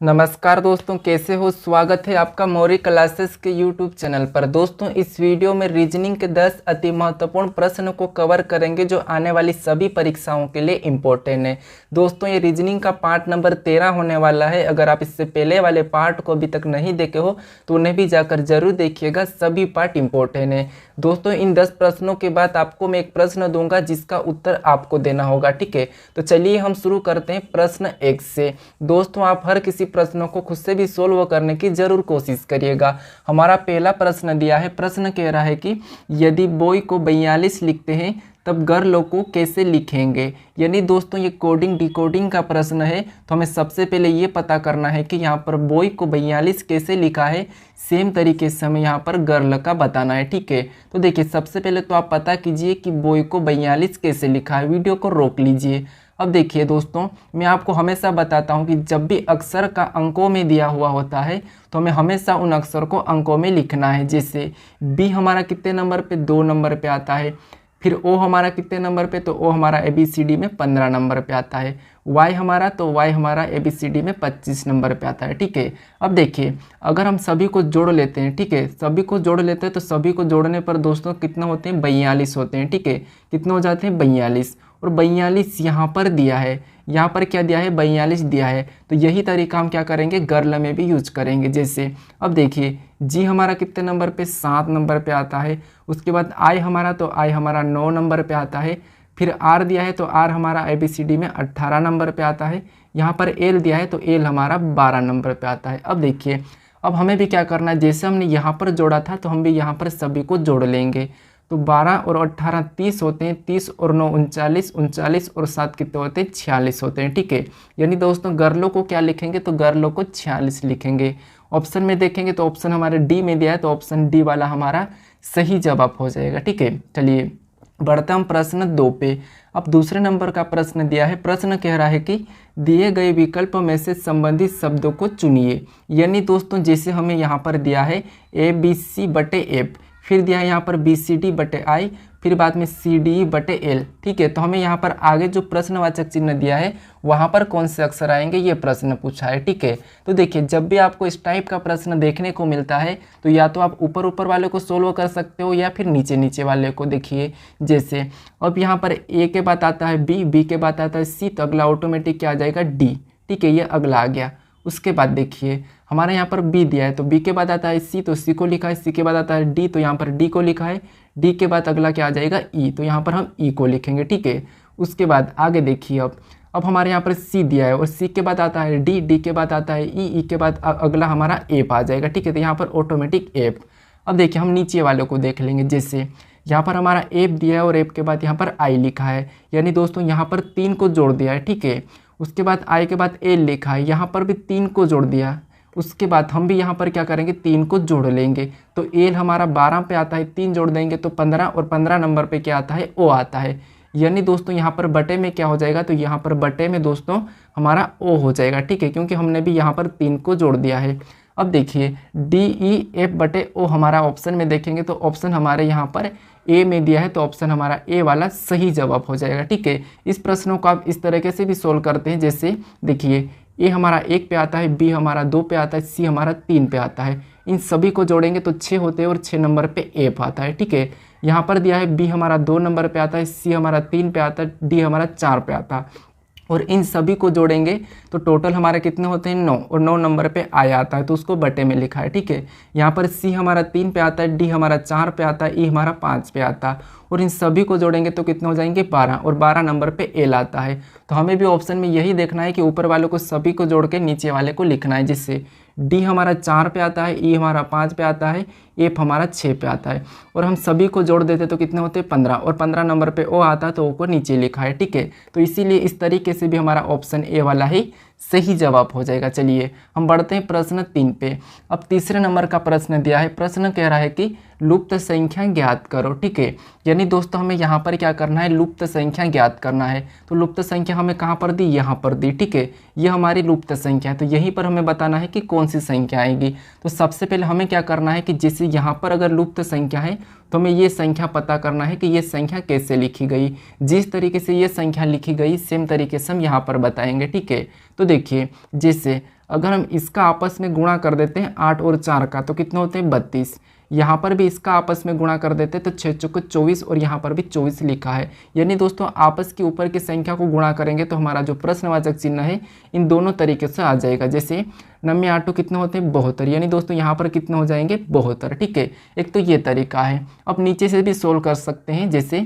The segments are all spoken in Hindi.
नमस्कार दोस्तों, कैसे हो। स्वागत है आपका मौर्य क्लासेस के यूट्यूब चैनल पर। दोस्तों, इस वीडियो में रीजनिंग के 10 अति महत्वपूर्ण प्रश्न को कवर करेंगे जो आने वाली सभी परीक्षाओं के लिए इम्पोर्टेंट है। दोस्तों, ये रीजनिंग का पार्ट नंबर 13 होने वाला है। अगर आप इससे पहले वाले पार्ट को अभी तक नहीं देखे हो तो उन्हें भी जाकर जरूर देखिएगा, सभी पार्ट इम्पोर्टेंट है। दोस्तों, इन 10 प्रश्नों के बाद आपको मैं एक प्रश्न दूंगा जिसका उत्तर आपको देना होगा, ठीक है। तो चलिए हम शुरू करते हैं प्रश्न 1 से। दोस्तों, आप हर किसी प्रश्नों को खुद से भी सोल्व करने की जरूर कोशिश करिएगा। हमारा पहला प्रश्न दिया है, प्रश्न कह रहा है कि यदि बॉय को 42 लिखते हैं तब गर्ल को कैसे लिखेंगे। यानी दोस्तों, ये कोडिंग डिकोडिंग का प्रश्न है। तो हमें सबसे पहले ये पता करना है कि यहाँ पर बॉय को 42 कैसे लिखा है, सेम तरीके से हमें यहाँ पर गर्ल का बताना है, ठीक है। तो देखिए, सबसे पहले तो आप पता कीजिए कि बॉय को 42 कैसे लिखा है। वीडियो को रोक लीजिए। अब देखिए दोस्तों, मैं आपको हमेशा बताता हूँ कि जब भी अक्षर का अंकों में दिया हुआ होता है तो हमें हमेशा उन अक्षर को अंकों में लिखना है। जैसे बी हमारा कितने नंबर पे, 2 नंबर पे आता है। फिर ओ हमारा कितने नंबर पे, तो ओ हमारा ABCD में 15 नंबर पे आता है। वाई हमारा, तो वाई हमारा ABCD में 25 नंबर पे आता है, ठीक है। अब देखिए, अगर हम सभी को जोड़ लेते हैं, ठीक है, सभी को जोड़ लेते हैं तो सभी को जोड़ने पर दोस्तों कितना होते हैं, 42 होते हैं, ठीक है। कितने हो जाते हैं, 42। और 42 यहाँ पर दिया है, यहाँ पर क्या दिया है, 42 दिया है। तो यही तरीका हम क्या करेंगे, गर्ल में भी यूज करेंगे। जैसे अब देखिए, जी हमारा कितने नंबर पे, 7 नंबर पे आता है। उसके बाद आई हमारा, तो आई हमारा 9 नंबर पे आता है। फिर आर दिया है तो आर हमारा ABCD में 18 नंबर पे आता है। यहाँ पर एल दिया है तो एल हमारा 12 नंबर पे आता है। अब देखिए, अब हमें भी क्या करना है, जैसे हमने यहाँ पर जोड़ा था तो हम भी यहाँ पर सभी को जोड़ लेंगे। तो 12 और 18 30 होते हैं, 30 और 9 39, 39 और 7 कितने होते हैं, 46 होते हैं, ठीक है। यानी दोस्तों, गर्लों को क्या लिखेंगे, तो गर्लों को 46 लिखेंगे। ऑप्शन में देखेंगे तो ऑप्शन हमारे डी में दिया है, तो ऑप्शन डी वाला हमारा सही जवाब हो जाएगा, ठीक है। चलिए बढ़ते हम प्रश्न 2 पे। अब दूसरे नंबर का प्रश्न दिया है। प्रश्न कह रहा है कि दिए गए विकल्प में से संबंधित शब्दों को चुनिए। यानी दोस्तों, जैसे हमें यहाँ पर दिया है ABC/F, फिर दिया है यहाँ पर BCD/I, फिर बाद में CDE/L, ठीक है। तो हमें यहाँ पर आगे जो प्रश्नवाचक चिन्ह दिया है वहाँ पर कौन से अक्षर आएंगे, ये प्रश्न पूछा है, ठीक है। तो देखिए, जब भी आपको इस टाइप का प्रश्न देखने को मिलता है तो या तो आप ऊपर ऊपर वाले को सोल्व कर सकते हो या फिर नीचे नीचे वाले को। देखिए, जैसे अब यहाँ पर A के बाद आता है B के बाद आता है C, तो अगला ऑटोमेटिक क्या आ जाएगा, D, ठीक है। ये अगला आ गया। उसके बाद देखिए, हमारे यहाँ पर B दिया है तो B के बाद आता है C, तो C को लिखा है। C के बाद आता है D, तो यहाँ पर D को लिखा है। D के बाद अगला क्या आ जाएगा, E, तो यहाँ पर हम E को लिखेंगे, ठीक है। उसके बाद आगे देखिए, अब हमारे यहाँ पर C दिया है और C के बाद आता है D के बाद आता है E के बाद अगला हमारा F आ जाएगा, ठीक है। तो यहाँ पर ऑटोमेटिक F। अब देखिए, हम नीचे वाले को देख लेंगे। जैसे यहाँ पर हमारा F दिया है और F के बाद यहाँ पर I लिखा है। यानी दोस्तों, यहाँ पर 3 को जोड़ दिया है, ठीक है। उसके बाद I के बाद L लिखा है, यहाँ पर भी 3 को जोड़ दिया। उसके बाद हम भी यहाँ पर क्या करेंगे, 3 को जोड़ लेंगे। तो L हमारा 12 पे आता है, 3 जोड़ देंगे तो 15, और 15 नंबर पे क्या आता है, O आता है। यानी दोस्तों, यहाँ पर बटे में क्या हो जाएगा, तो यहाँ पर बटे में दोस्तों हमारा O हो जाएगा, ठीक है, क्योंकि हमने भी यहाँ पर 3 को जोड़ दिया है। अब देखिए, DEF/O हमारा ऑप्शन में देखेंगे तो ऑप्शन हमारे यहाँ पर ए में दिया है, तो ऑप्शन हमारा ए वाला सही जवाब हो जाएगा, ठीक है। इस प्रश्नों को आप इस तरीके से भी सोल्व करते हैं। जैसे देखिए, ए हमारा 1 पे आता है, बी हमारा 2 पे आता है, सी हमारा 3 पे आता है। इन सभी को जोड़ेंगे तो 6 होते हैं और 6 नंबर पे एफ आता है, ठीक है। यहाँ पर दिया है बी हमारा 2 नंबर पे आता है, सी हमारा 3 पे आता है, डी हमारा 4 पे आता है। और इन सभी को जोड़ेंगे तो टोटल हमारे कितने होते हैं, 9, और 9 नंबर पे आई आता है, तो उसको बटे में लिखा है, ठीक है। यहाँ पर सी हमारा 3 पे आता है, डी हमारा 4 पे आता है, ई हमारा 5 पे आता है। और इन सभी को जोड़ेंगे तो कितने हो जाएंगे, 12, और 12 नंबर पे एल आता है। तो हमें भी ऑप्शन में यही देखना है कि ऊपर वालों को सभी को जोड़ के नीचे वाले को लिखना है। जिससे डी हमारा 4 पे आता है, ई हमारा 5 पे आता है, एफ हमारा 6 पे आता है। और हम सभी को जोड़ देते तो कितने होते हैं, 15, और 15 नंबर पे ओ आता है, तो ओ को नीचे लिखा है, ठीक है। तो इसीलिए इस तरीके से भी हमारा ऑप्शन ए वाला ही सही जवाब हो जाएगा। चलिए हम बढ़ते हैं प्रश्न 3 पे। अब तीसरे नंबर का प्रश्न दिया है। प्रश्न कह रहा है कि लुप्त संख्या ज्ञात करो, ठीक है। यानी दोस्तों, हमें यहाँ पर क्या करना है, लुप्त संख्या ज्ञात करना है। तो लुप्त संख्या हमें कहाँ पर दी, यहाँ पर दी, ठीक है। ये हमारी लुप्त संख्या है, तो यहीं पर हमें बताना है कि कौन सी संख्या आएगी। तो सबसे पहले हमें क्या करना है कि जिस जैसे यहाँ पर अगर लुप्त संख्या है तो हमें ये संख्या पता करना है कि ये संख्या कैसे लिखी गई। जिस तरीके से ये संख्या लिखी गई सेम तरीके से हम यहाँ पर बताएंगे, ठीक है। तो देखिए, जैसे अगर हम इसका आपस में गुणा कर देते हैं 8 और 4 का, तो कितने होते हैं 32। यहाँ पर भी इसका आपस में गुणा कर देते हैं तो 6 चौके 24 और यहाँ पर भी 24 लिखा है। यानी दोस्तों आपस के ऊपर की संख्या को गुणा करेंगे तो हमारा जो प्रश्नवाचक चिन्ह है इन दोनों तरीके से आ जाएगा। जैसे 9 8 कितने होते हैं 72, यानी दोस्तों यहाँ पर कितने हो जाएंगे 72, ठीक है। एक तो ये तरीका है। अब नीचे से भी सोल्व कर सकते हैं। जैसे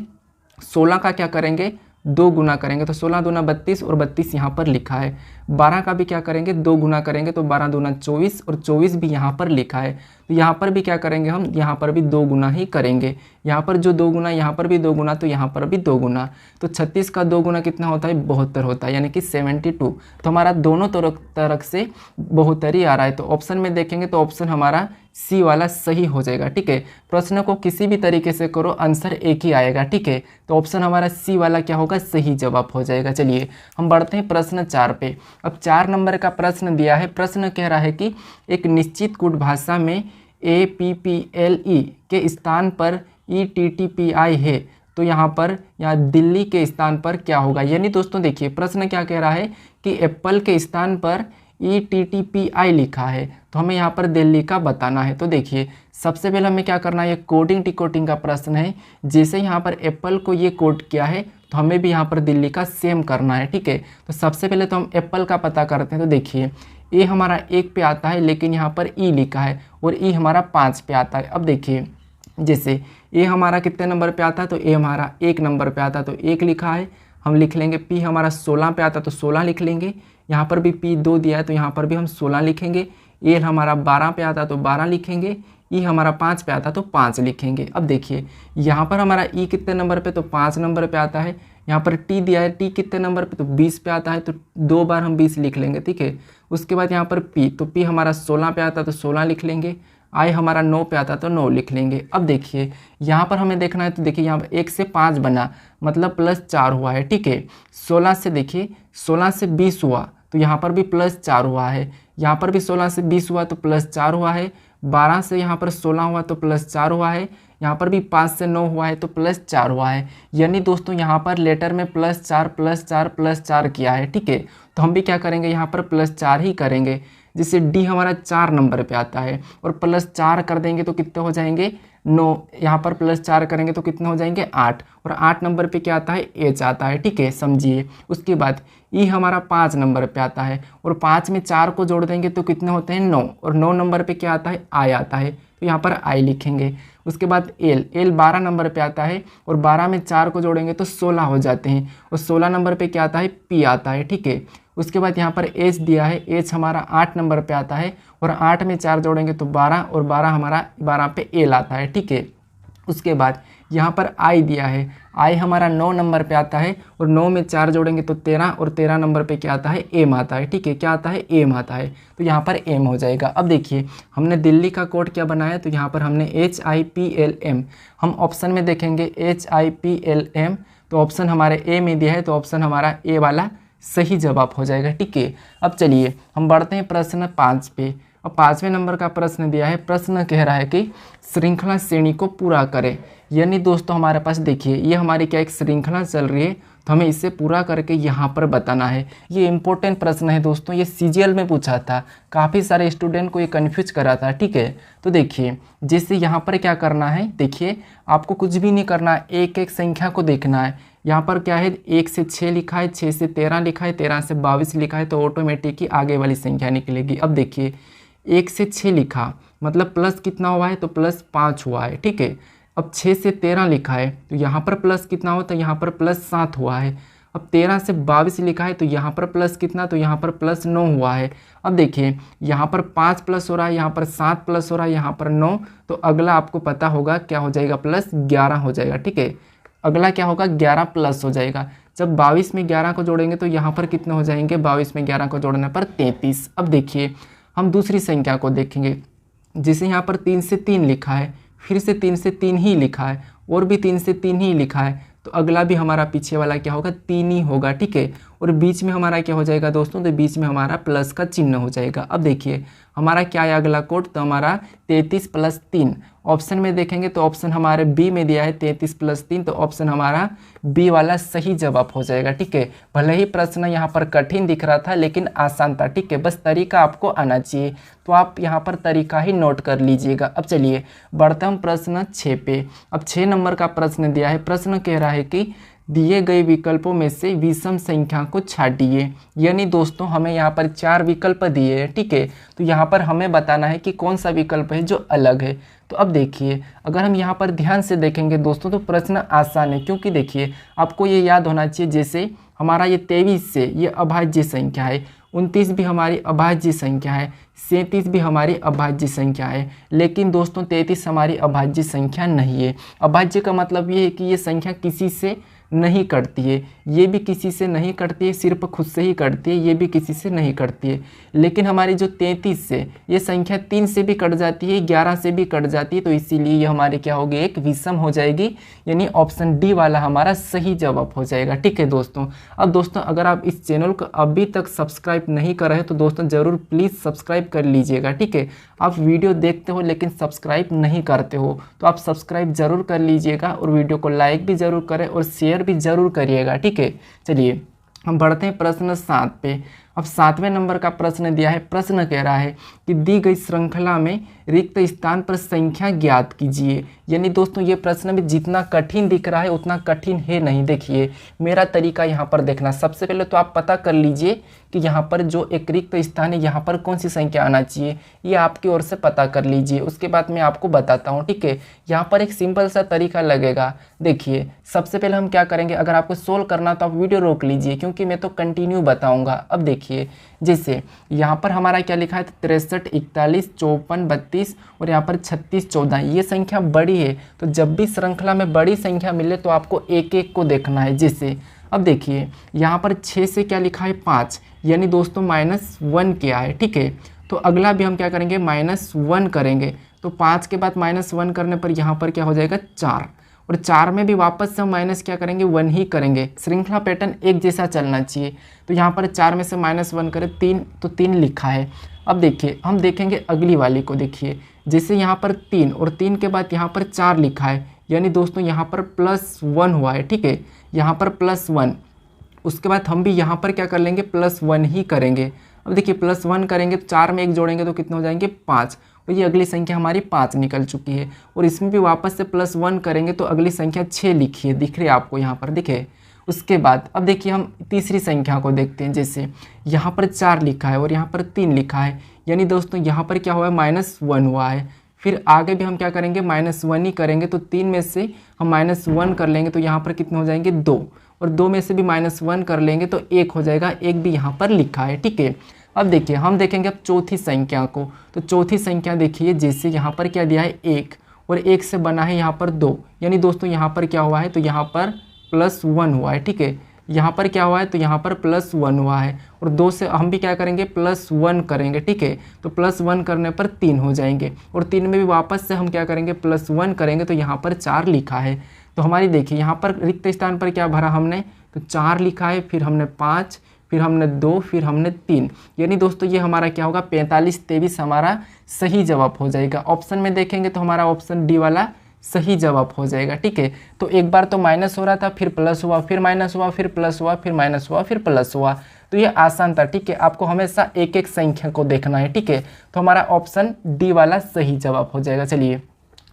16 का क्या करेंगे 2 गुना करेंगे तो 16 दूना 32 और 32 यहाँ पर लिखा है। 12 का भी क्या करेंगे 2 गुना करेंगे तो 12 दूना 24 और 24 भी यहाँ पर लिखा है। तो यहाँ पर भी क्या करेंगे हम, यहाँ पर भी 2 गुना ही करेंगे। यहाँ पर जो 2 गुना, यहाँ पर भी 2 गुना, तो यहाँ पर भी 2 गुना। तो 36 का 2 गुना कितना होता है 72 होता है, यानी कि 72। तो हमारा दोनों तरफ से 72 ही आ रहा है। तो ऑप्शन में देखेंगे तो ऑप्शन हमारा सी वाला सही हो जाएगा, ठीक है। प्रश्न को किसी भी तरीके से करो आंसर एक ही आएगा, ठीक है। तो ऑप्शन हमारा सी वाला क्या होगा, सही जवाब हो जाएगा। चलिए हम बढ़ते हैं प्रश्न 4 पे। अब 4 नंबर का प्रश्न दिया है। प्रश्न कह रहा है कि एक निश्चित कूट भाषा में APPLE के स्थान पर ETTPI है, तो यहाँ पर दिल्ली के स्थान पर क्या होगा। यानी दोस्तों देखिए प्रश्न क्या कह रहा है कि एप्पल के स्थान पर ETTPI लिखा है, तो हमें यहाँ पर दिल्ली का बताना है। तो देखिए सबसे पहले हमें क्या करना है, ये कोडिंग डिकोडिंग का प्रश्न है। जैसे यहाँ पर एप्पल को ये कोड किया है तो हमें भी यहाँ पर दिल्ली का सेम करना है, ठीक है। तो सबसे पहले तो हम एप्पल का पता करते हैं। तो देखिए ए हमारा 1 पे आता है लेकिन यहाँ पर ई लिखा है और ई हमारा 5 पे आता है। अब देखिए जैसे ए हमारा कितने नंबर पे आता है, तो ए हमारा 1 नंबर पे आता है तो 1 लिखा है, हम लिख लेंगे। पी हमारा 16 पे आता है तो 16 लिख लेंगे। यहाँ पर भी पी 2 दिया है तो यहाँ पर भी हम 16 लिखेंगे। एल हमारा 12 पे आता है तो 12 लिखेंगे। ई हमारा 5 पे आता है तो 5 लिखेंगे। अब देखिए यहाँ पर हमारा ई कितने नंबर पे, तो 5 नंबर पे आता है। यहाँ पर टी दिया है, टी कितने नंबर पे, तो 20 पे आता है, तो 2 बार हम 20 लिख लेंगे, ठीक है। उसके बाद यहाँ पर पी, तो पी हमारा 16 पे आता है तो 16 लिख लेंगे। आई हमारा 9 पे आता है तो 9 लिख लेंगे। अब देखिए यहाँ पर हमें देखना है, तो देखिए यहाँ पर 1 से 5 बना मतलब +4 हुआ है, ठीक है। 16 से देखिए 16 से 20 हुआ तो यहाँ पर भी +4 हुआ है। यहाँ पर भी 16 से 20 हुआ तो +4 हुआ है। 12 से यहाँ पर 16 हुआ तो +4 हुआ है। यहाँ पर भी 5 से 9 हुआ है तो +4 हुआ है। यानी दोस्तों यहाँ पर लेटर में +4 किया है, ठीक है। तो हम भी क्या करेंगे, यहाँ पर +4 ही करेंगे। जिससे डी हमारा 4 नंबर पे आता है और +4 कर देंगे तो कितने हो जाएंगे 9। यहाँ पर +4 करेंगे तो कितने हो जाएंगे 8, और 8 नंबर पे क्या आता है एच आता है, ठीक है, समझिए। उसके बाद ई हमारा 5 नंबर पे आता है और 5 में 4 को जोड़ देंगे तो कितने होते हैं 9, और 9 नंबर पे क्या आता है आई आता है, तो यहाँ पर आई लिखेंगे। उसके बाद एल 12 नंबर पे आता है और 12 में 4 को जोड़ेंगे तो 16 हो जाते हैं, और 16 नंबर पे क्या आता है पी आता है, ठीक है। उसके बाद यहाँ पर एच दिया है, एच हमारा 8 नंबर पे आता है और 8 में 4 जोड़ेंगे तो 12, और 12 हमारा 12 पे एल आता है, ठीक है। उसके बाद यहाँ पर आई दिया है, आई हमारा 9 नंबर पे आता है और 9 में 4 जोड़ेंगे तो 13, और 13 नंबर पे क्या आता है एम आता है, ठीक है। क्या आता है एम आता है, तो यहाँ पर एम हो जाएगा। अब देखिए हमने दिल्ली का कोड क्या बनाया, तो यहाँ पर हमने HIPLM। हम ऑप्शन में देखेंगे HIPLM, तो ऑप्शन हमारे ए में दिया है तो ऑप्शन हमारा ए वाला सही जवाब हो जाएगा, ठीक है। अब चलिए हम बढ़ते हैं प्रश्न 5 पे। और 5वें नंबर का प्रश्न दिया है। प्रश्न कह रहा है कि श्रृंखला श्रेणी को पूरा करें। यानी दोस्तों हमारे पास देखिए ये हमारी क्या एक श्रृंखला चल रही है, तो हमें इसे पूरा करके यहाँ पर बताना है। ये इंपॉर्टेंट प्रश्न है दोस्तों, ये CGL में पूछा था, काफ़ी सारे स्टूडेंट को ये कन्फ्यूज करा था, ठीक है। तो देखिए जैसे यहाँ पर क्या करना है, देखिए आपको कुछ भी नहीं करना है, एक एक संख्या को देखना है। यहाँ पर क्या है 1 से 6 लिखा है, 6 से 13 लिखा है, 13 से 22 लिखा है, तो ऑटोमेटिक ही आगे वाली संख्या निकलेगी। अब देखिए 1 से 6 लिखा मतलब प्लस कितना हुआ है, तो +5 हुआ है, ठीक है। अब 6 से 13 लिखा है तो यहाँ पर प्लस कितना हो, तो यहाँ पर +7 हुआ है। अब 13 से 22 लिखा है तो यहाँ पर प्लस कितना, तो यहाँ पर +9 हुआ है। अब देखिए यहाँ पर 5 प्लस हो रहा है, यहाँ पर 7 प्लस हो रहा है, यहाँ पर 9, तो अगला आपको पता होगा क्या हो जाएगा, +11 हो जाएगा, ठीक है। अगला क्या होगा 11 प्लस हो जाएगा। जब 22 में 11 को जोड़ेंगे तो यहाँ पर कितने हो जाएंगे, 22 में 11 को जोड़ने पर 33। अब देखिए हम दूसरी संख्या को देखेंगे, जिसे यहाँ पर 3 से 3 लिखा है, फिर से 3 से 3 ही लिखा है, और भी 3 से 3 ही लिखा है, तो अगला भी हमारा पीछे वाला क्या होगा 3 ही होगा, ठीक है। और बीच में हमारा क्या हो जाएगा दोस्तों, तो बीच में हमारा प्लस का चिन्ह हो जाएगा। अब देखिए हमारा क्या है अगला कोड, तो हमारा 33 + 3। ऑप्शन में देखेंगे तो ऑप्शन हमारे बी में दिया है 33 + 3, तो ऑप्शन हमारा बी वाला सही जवाब हो जाएगा। ठीक है, भले ही प्रश्न यहाँ पर कठिन दिख रहा था लेकिन आसान था। ठीक है, बस तरीका आपको आना चाहिए, तो आप यहाँ पर तरीका ही नोट कर लीजिएगा। अब चलिए बढ़ते हम प्रश्न 6 पे। अब 6 नंबर का प्रश्न दिया है। प्रश्न कह रहा है कि दिए गए विकल्पों में से विषम संख्या को छांटिए। यानी दोस्तों हमें यहाँ पर 4 विकल्प दिए हैं। ठीक है, तो यहाँ पर हमें बताना है कि कौन सा विकल्प है जो अलग है। तो अब देखिए अगर हम यहाँ पर ध्यान से देखेंगे दोस्तों तो प्रश्न आसान है, क्योंकि देखिए आपको ये याद होना चाहिए, जैसे हमारा ये 23 से ये अभाज्य संख्या है, 29 भी हमारी अभाज्य संख्या है, 37 भी हमारी अभाज्य संख्या है, लेकिन दोस्तों 33 हमारी अभाज्य संख्या नहीं है। अभाज्य का मतलब ये है कि ये संख्या किसी से नहीं कटती है, ये भी किसी से नहीं कटती है, सिर्फ खुद से ही कटती है, ये भी किसी से नहीं कटती है। लेकिन हमारी जो 33 से ये संख्या 3 से भी कट जाती है, 11 से भी कट जाती है, तो इसीलिए ये हमारी क्या होगी, एक विषम हो जाएगी। यानी ऑप्शन डी वाला हमारा सही जवाब हो जाएगा। ठीक है दोस्तों, अब दोस्तों अगर आप इस चैनल को अभी तक सब्सक्राइब नहीं कर रहे तो दोस्तों ज़रूर प्लीज़ सब्सक्राइब कर लीजिएगा। ठीक है, आप वीडियो देखते हो लेकिन सब्सक्राइब नहीं करते हो, तो आप सब्सक्राइब ज़रूर कर लीजिएगा और वीडियो को लाइक भी ज़रूर करें और शेयर भी जरूर करिएगा। ठीक है, चलिए हम बढ़ते हैं प्रश्न 7 पे। अब 7वें नंबर का प्रश्न दिया है। प्रश्न कह रहा है कि दी गई श्रृंखला में रिक्त स्थान पर संख्या ज्ञात कीजिए। यानी दोस्तों ये प्रश्न भी जितना कठिन दिख रहा है उतना कठिन है नहीं। देखिए मेरा तरीका यहाँ पर देखना, सबसे पहले तो आप पता कर लीजिए कि यहाँ पर जो एक रिक्त स्थान है यहाँ पर कौन सी संख्या आना चाहिए, ये आपकी ओर से पता कर लीजिए। उसके बाद मैं आपको बताता हूँ। ठीक है, यहाँ पर एक सिंपल सा तरीका लगेगा। देखिए सबसे पहले हम क्या करेंगे, अगर आपको सोल्व करना तो आप वीडियो रोक लीजिए क्योंकि मैं तो कंटिन्यू बताऊँगा। अब देखिए जैसे यहाँ पर हमारा क्या लिखा है, 63, 41, 54, 32 और यहाँ पर 36, 14, ये संख्या बड़ी है। तो जब भी श्रृंखला में बड़ी संख्या मिले तो आपको एक एक को देखना है। जैसे अब देखिए यहाँ पर 6 से क्या लिखा है, 5, यानी दोस्तों -1 क्या है। ठीक है, तो अगला भी हम क्या करेंगे, -1 करेंगे। तो 5 के बाद -1 करने पर यहाँ पर क्या हो जाएगा, 4, और 4 में भी वापस से हम माइनस क्या करेंगे, 1 ही करेंगे। श्रृंखला पैटर्न एक जैसा चलना चाहिए। तो यहाँ पर 4 में से -1 करें 3, तो 3 लिखा है। अब देखिए हम देखेंगे अगली वाली को। देखिए जैसे यहाँ पर 3 और 3 के बाद यहाँ पर 4 लिखा है, यानी दोस्तों यहाँ पर +1 हुआ है। ठीक है, यहाँ पर +1, उसके बाद हम भी यहाँ पर क्या कर लेंगे, +1 ही करेंगे। अब देखिए +1 करेंगे तो 4 में 1 जोड़ेंगे तो कितने हो जाएंगे, 5, और ये अगली संख्या हमारी 5 निकल चुकी है। और इसमें भी वापस से +1 करेंगे तो अगली संख्या 6 लिखी है, दिख रही है आपको यहाँ पर, दिखे। उसके बाद अब देखिए हम तीसरी संख्या को देखते हैं। जैसे यहाँ पर 4 लिखा है और यहाँ पर 3 लिखा है, यानी दोस्तों यहाँ पर क्या हुआ है, -1 हुआ है। फिर आगे भी हम क्या करेंगे, -1 ही करेंगे। तो 3 में से हम -1 कर लेंगे तो यहाँ पर कितने हो जाएंगे, 2, और 2 में से भी -1 कर लेंगे तो 1 हो जाएगा, 1 भी यहाँ पर लिखा है। ठीक है, अब देखिए हम देखेंगे अब चौथी संख्या को। तो चौथी संख्या देखिए जैसे यहाँ पर क्या दिया है, 1, और 1 से बना है यहाँ पर 2, यानी दोस्तों यहाँ पर क्या हुआ है, तो यहाँ पर +1 हुआ है। ठीक है, यहाँ पर क्या हुआ है, तो यहाँ पर +1 हुआ है, और 2 से हम भी क्या करेंगे, +1 करेंगे। ठीक है, तो +1 करने पर 3 हो जाएंगे, और 3 में भी वापस से हम क्या करेंगे, +1 करेंगे तो यहाँ पर 4 लिखा है। तो हमारी देखिए यहाँ पर रिक्त स्थान पर क्या भरा हमने, तो 4 लिखा है, फिर हमने 5, फिर हमने 2, फिर हमने 3, यानी दोस्तों ये हमारा क्या होगा, 45, 23 हमारा सही जवाब हो जाएगा। ऑप्शन में देखेंगे तो हमारा ऑप्शन डी वाला सही जवाब हो जाएगा। ठीक है, तो एक बार तो माइनस हो रहा था, फिर प्लस हुआ, फिर माइनस हुआ, फिर प्लस हुआ, फिर माइनस हुआ, फिर प्लस हुआ, तो ये आसान था। ठीक है, आपको हमेशा एक एक संख्या को देखना है। ठीक है, तो हमारा ऑप्शन डी वाला सही जवाब हो जाएगा। चलिए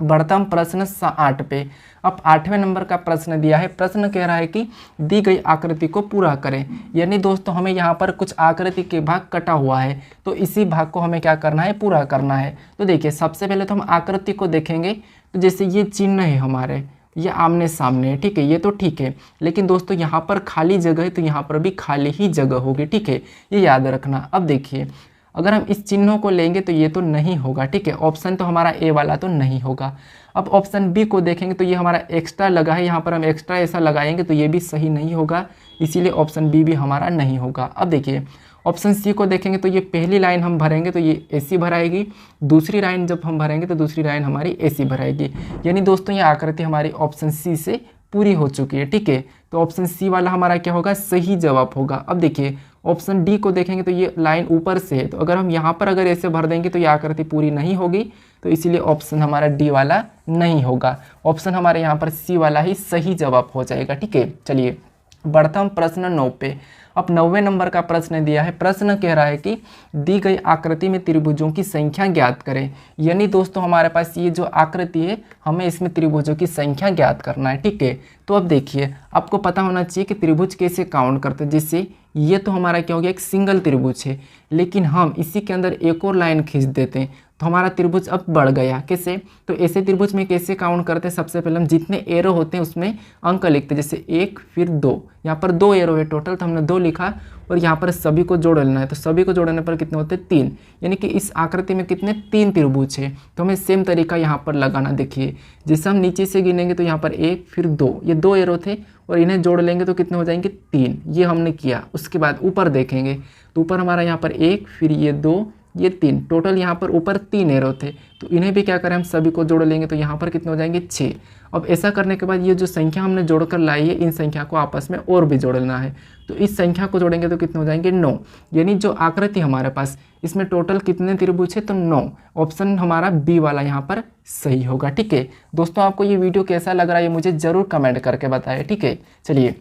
बढ़ता हम प्रश्न 8 पे। अब 8वें नंबर का प्रश्न दिया है। प्रश्न कह रहा है कि दी गई आकृति को पूरा करें। यानी दोस्तों हमें यहाँ पर कुछ आकृति के भाग कटा हुआ है, तो इसी भाग को हमें क्या करना है, पूरा करना है। तो देखिए सबसे पहले तो हम आकृति को देखेंगे। तो जैसे ये चिन्ह है हमारे, ये आमने सामने है। ठीक है, ये तो ठीक है, लेकिन दोस्तों यहाँ पर खाली जगह है तो यहाँ पर भी खाली ही जगह होगी। ठीक है, ये याद रखना। अब देखिए अगर हम इस चिन्हों को लेंगे तो ये तो नहीं होगा। ठीक है, ऑप्शन तो हमारा ए वाला तो नहीं होगा। अब ऑप्शन बी को देखेंगे तो ये हमारा एक्स्ट्रा लगा है, यहाँ पर हम एक्स्ट्रा ऐसा लगाएंगे तो ये भी सही नहीं होगा, इसीलिए ऑप्शन बी भी हमारा नहीं होगा। अब देखिए ऑप्शन सी को देखेंगे तो ये पहली लाइन हम भरेंगे तो ये एसी भराएगी, दूसरी लाइन जब हम भरेंगे तो दूसरी लाइन हमारी एसी भराएगी। यानी दोस्तों ये आकृति हमारी ऑप्शन सी से पूरी हो चुकी है, ठीक है। तो ऑप्शन सी वाला हमारा क्या होगा, सही जवाब होगा। अब देखिए ऑप्शन डी को देखेंगे तो ये लाइन ऊपर से है, तो अगर हम यहाँ पर अगर ऐसे भर देंगे तो ये आकृति पूरी नहीं होगी, तो इसीलिए ऑप्शन हमारा डी वाला नहीं होगा। ऑप्शन हमारे यहाँ पर सी वाला ही सही जवाब हो जाएगा, ठीक है। चलिए बढ़ता हूँ प्रश्न 9 पे। अब 90वें नंबर का प्रश्न दिया है। प्रश्न कह रहा है कि दी गई आकृति में त्रिभुजों की संख्या ज्ञात करें। यानी दोस्तों हमारे पास ये जो आकृति है, हमें इसमें त्रिभुजों की संख्या ज्ञात करना है, ठीक है। तो अब देखिए आपको पता होना चाहिए कि त्रिभुज कैसे काउंट करते हैं। जैसे ये तो हमारा क्या हो गया, एक सिंगल त्रिभुज है, लेकिन हम इसी के अंदर एक और लाइन खींच देते हैं तो हमारा त्रिभुज अब बढ़ गया। कैसे, तो ऐसे त्रिभुज में कैसे काउंट करते हैं, सबसे पहले हम जितने एरो होते हैं उसमें अंक लिखते हैं। जैसे 1 फिर 2, यहाँ पर 2 एरो है टोटल, तो हमने 2 लिखा और यहाँ पर सभी को जोड़ लेना है। तो सभी को जोड़ने पर कितने होते हैं, 3। यानी कि इस आकृति में कितने 3 त्रिभुज है। तो हमें सेम तरीका यहाँ पर लगाना। देखिए जैसे हम नीचे से गिनेंगे तो यहाँ पर 1 फिर 2, ये 2 एरो थे और इन्हें जोड़ लेंगे तो कितने हो जाएंगे, 3। ये हमने किया। उसके बाद ऊपर देखेंगे तो ऊपर हमारा यहाँ पर 1 फिर ये 2 ये 3, टोटल यहाँ पर ऊपर 3 एरो थे, तो इन्हें भी क्या करें, हम सभी को जोड़ लेंगे तो यहाँ पर कितने हो जाएंगे, 6। अब ऐसा करने के बाद ये जो संख्या हमने जोड़कर लाई है, इन संख्या को आपस में और भी जोड़ना है। तो इस संख्या को जोड़ेंगे तो कितने हो जाएंगे, 9। यानी जो आकृति हमारे पास, इसमें टोटल कितने त्रिभुज है, तो 9। ऑप्शन हमारा बी वाला यहाँ पर सही होगा, ठीक है। दोस्तों आपको ये वीडियो कैसा लग रहा है ये मुझे ज़रूर कमेंट करके बताएं, ठीक है। चलिए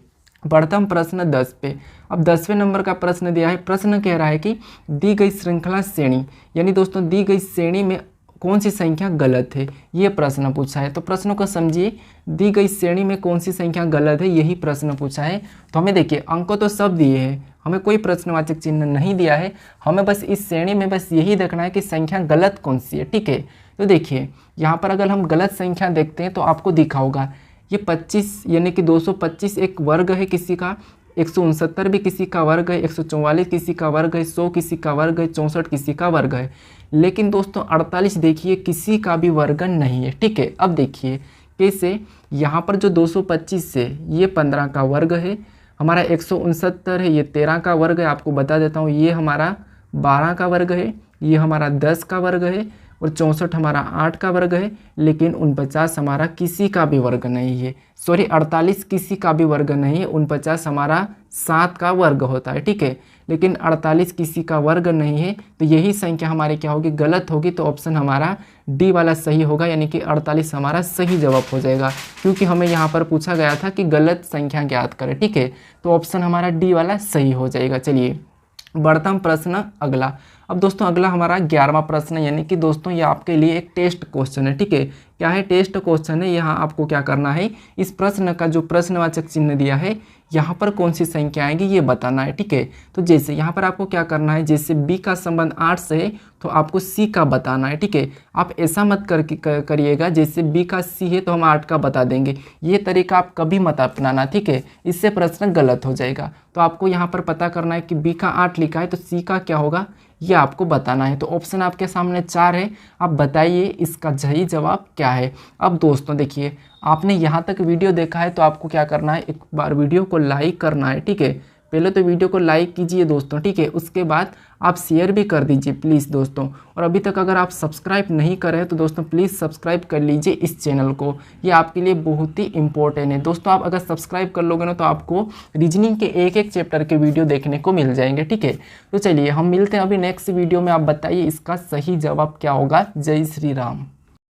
बढ़ता हम प्रश्न 10 पे। अब 10वें नंबर का प्रश्न दिया है। प्रश्न कह रहा है कि दी गई श्रृंखला श्रेणी, यानी दोस्तों दी गई श्रेणी में कौन सी संख्या गलत है, ये प्रश्न पूछा है। तो प्रश्न को समझिए, दी गई श्रेणी में कौन सी संख्या गलत है, यही प्रश्न पूछा है। तो हमें देखिए अंक तो सब दिए हैं, हमें कोई प्रश्नवाचक चिन्ह नहीं दिया है, हमें बस इस श्रेणी में बस यही देखना है कि संख्या गलत कौन सी है, ठीक है। तो देखिए यहाँ पर अगर हम गलत संख्या देखते हैं तो आपको दिखा होगा ये 25 यानी कि 225 एक वर्ग है किसी का, 169 भी किसी का वर्ग है, 144 किसी का वर्ग है, 100 किसी का वर्ग है, 64 किसी का वर्ग है। लेकिन दोस्तों 48 देखिए किसी का भी वर्ग नहीं है, ठीक है। अब देखिए कैसे, यहाँ पर जो 225 है ये 15 का वर्ग है, हमारा 169 है ये 13 का वर्ग है, आपको बता देता हूँ ये हमारा 12 का वर्ग है, ये हमारा 10 का वर्ग है और 64 हमारा 8 का वर्ग है। लेकिन 49 हमारा किसी का भी वर्ग नहीं है, सॉरी 48 किसी का भी वर्ग नहीं है, 49 हमारा 7 का वर्ग होता है, ठीक है। लेकिन 48 किसी का वर्ग नहीं है, तो यही संख्या हमारी क्या होगी, गलत होगी। तो ऑप्शन हमारा डी वाला सही होगा, यानी कि 48 हमारा सही जवाब हो जाएगा, क्योंकि हमें यहाँ पर पूछा गया था कि गलत संख्या ज्ञात करें, ठीक है। तो ऑप्शन हमारा डी वाला सही हो जाएगा। चलिए बढ़ता हम प्रश्न अगला। अब दोस्तों अगला हमारा 11वां प्रश्न, यानी कि दोस्तों ये आपके लिए एक टेस्ट क्वेश्चन है, ठीक है। क्या है, टेस्ट क्वेश्चन है। यहाँ आपको क्या करना है, इस प्रश्न का जो प्रश्नवाचक चिन्ह दिया है यहाँ पर कौन सी संख्या आएगी ये बताना है, ठीक है। तो जैसे यहाँ पर आपको क्या करना है, जैसे बी का संबंध 8 से है तो आपको सी का बताना है, ठीक है। आप ऐसा मत करिएगा जैसे बी का सी है तो हम 8 का बता देंगे, ये तरीका आप कभी मत अपनाना, ठीक है। इससे प्रश्न गलत हो जाएगा। तो आपको यहाँ पर पता करना है कि बी का 8 लिखा है तो सी का क्या होगा ये आपको बताना है। तो ऑप्शन आपके सामने 4 है, आप बताइए इसका सही जवाब क्या है। अब दोस्तों देखिए आपने यहाँ तक वीडियो देखा है तो आपको क्या करना है, एक बार वीडियो को लाइक करना है, ठीक है। पहले तो वीडियो को लाइक कीजिए दोस्तों, ठीक है। उसके बाद आप शेयर भी कर दीजिए प्लीज़ दोस्तों। और अभी तक अगर आप सब्सक्राइब नहीं कर रहे हैं तो दोस्तों प्लीज़ सब्सक्राइब कर लीजिए इस चैनल को, ये आपके लिए बहुत ही इंपॉर्टेंट है दोस्तों। आप अगर सब्सक्राइब कर लोगे ना तो आपको रीजनिंग के एक एक चैप्टर के वीडियो देखने को मिल जाएंगे, ठीक है। तो चलिए हम मिलते हैं अभी नेक्स्ट वीडियो में। आप बताइए इसका सही जवाब क्या होगा। जय श्री राम।